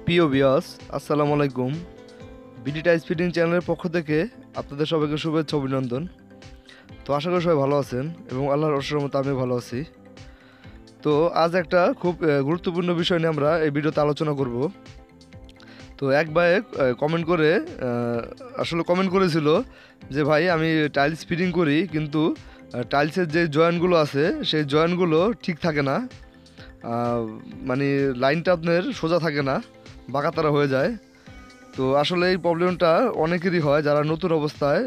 প্রিয় ভিউয়ার্স, আসসালামু আলাইকুম। বিডি টাইস ফিটিং চ্যানেলের পক্ষ থেকে আপনাদের সবাইকে শুভেচ্ছা অভিনন্দন। তো আশা করি সবাই ভালো আছেন এবং আল্লাহর অশেষ রহমতে আমি ভালো আছি। তো আজ একটা খুব গুরুত্বপূর্ণ বিষয় নিয়ে আমরা এই ভিডিওতে আলোচনা করব। তো এক ভাই কমেন্ট করে আসলে কমেন্ট করেছিল যে ভাই আমি টাইলস ফিটিং করি, কিন্তু টাইলসের যে জয়েন্টগুলো আছে সেই জয়েন্টগুলো ঠিক থাকে না। মানে লাইনটা আপনার সোজা থাকে না, বাঁকাতারা হয়ে যায়। তো আসলে এই প্রবলেমটা অনেকেরই হয় যারা নতুন অবস্থায়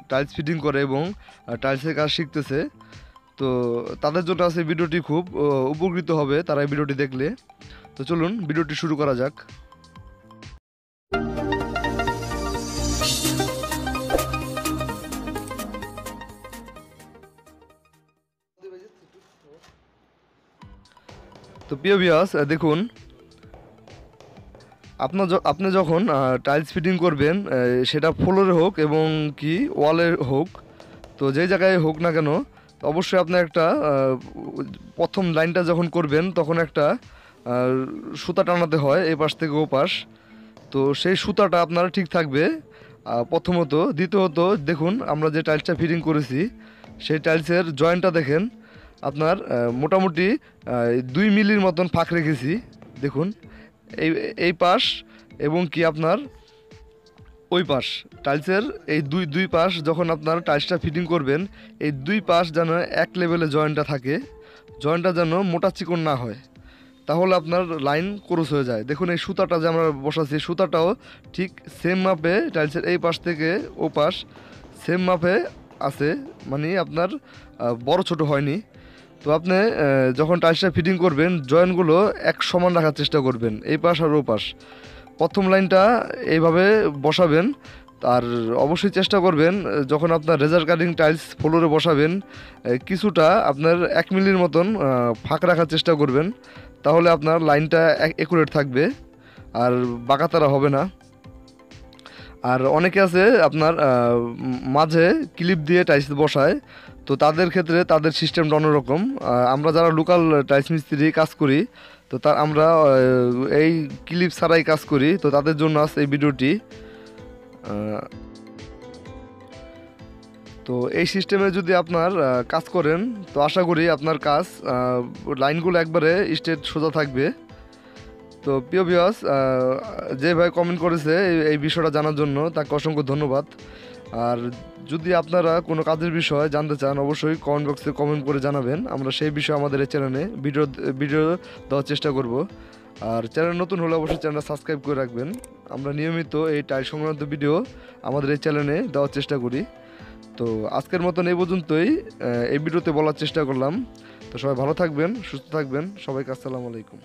টাইলস ফিটিং করে এবং টাইলসের কাজ শিখতেছে। তো তাদের জন্য আছে ভিডিওটি খুব উপকৃত হবে তারা এই ভিডিওটি দেখলে। তো চলুন ভিডিওটি শুরু করা যাক। তো প্রিয় ভিউয়ার্স, দেখুন আপনি যখন টাইলস ফিটিং করবেন, সেটা ফ্লোরে হোক এবং কি ওয়ালে হোক, তো যেই জায়গায় হোক না কেন, অবশ্যই আপনার একটা প্রথম লাইনটা যখন করবেন তখন একটা সুতা টানাতে হয় এই পাশ থেকে ও পাশ। তো সেই সুতাটা আপনার ঠিক থাকবে প্রথমত। দ্বিতীয়ত দেখুন আমরা যে টাইলসটা ফিটিং করেছি সেই টাইলসের জয়েন্টটা দেখেন আপনার মোটামুটি 2 মিলির মতন ফাঁক রেখেছি। দেখুন এই এই পাশ এবং কি আপনার ওই পাশ, টাইলসের এই দুই দুই পাশ যখন আপনার টাইলসটা ফিটিং করবেন, এই দুই পাশ যেন এক লেভেলে জয়েন্টটা থাকে, জয়েন্টটা যেন মোটা চিকন না হয়, তাহলে আপনার লাইন ক্রস হয়ে যায়। দেখুন এই সুতাটা যে আমরা বসাচ্ছি, সুতাটাও ঠিক সেম মাপে টাইলসের এই পাশ থেকে ও পাশ সেম মাপে আছে, মানে আপনার বড় ছোট হয়নি। তো আপনি যখন টাইলসটা ফিটিং করবেন জয়েন্টগুলো এক সমান রাখার চেষ্টা করবেন, এই পাশ আর ও পাশ। প্রথম লাইনটা এইভাবে বসাবেন। আর অবশ্যই চেষ্টা করবেন যখন আপনার রেজার কাটিং টাইলস ফ্লোরে বসাবেন, কিছুটা আপনার 1 মিলির মতন ফাঁক রাখার চেষ্টা করবেন, তাহলে আপনার লাইনটা একুরেট থাকবে আর বাঁকাতারা হবে না। আর অনেকে আছে আপনার মাঝে ক্লিপ দিয়ে টাইলস বসায়, তো তাদের ক্ষেত্রে তাদের সিস্টেমটা অন্যরকম। আমরা যারা লোকাল টাইলস মিস্ত্রি কাজ করি, তো আমরা এই ক্লিপ ছাড়াই কাজ করি, তো তাদের জন্য আছে এই ভিডিওটি। তো এই সিস্টেমে যদি আপনার কাজ করেন, তো আশা করি আপনার কাজ লাইনগুলো একবারে স্ট্রেট সোজা থাকবে। তো প্রিয় ভিউয়ার্স, যে ভাই কমেন্ট করেছে এই বিষয়টা জানার জন্য তাকে অসংখ্য ধন্যবাদ। আর যদি আপনারা কোনো কাজের বিষয় জানতে চান, অবশ্যই কমেন্ট বক্সে কমেন্ট করে জানাবেন, আমরা সেই বিষয়ে আমাদের এই চ্যানেলে ভিডিও দেওয়ার চেষ্টা করব। আর চ্যানেল নতুন হলে অবশ্যই চ্যানেলটা সাবস্ক্রাইব করে রাখবেন। আমরা নিয়মিত এই টাইল সংক্রান্ত ভিডিও আমাদের এই চ্যানেলে দেওয়ার চেষ্টা করি। তো আজকের মতন এই পর্যন্তই এই ভিডিওতে বলার চেষ্টা করলাম। তো সবাই ভালো থাকবেন, সুস্থ থাকবেন, সবাইকে আসসালামু আলাইকুম।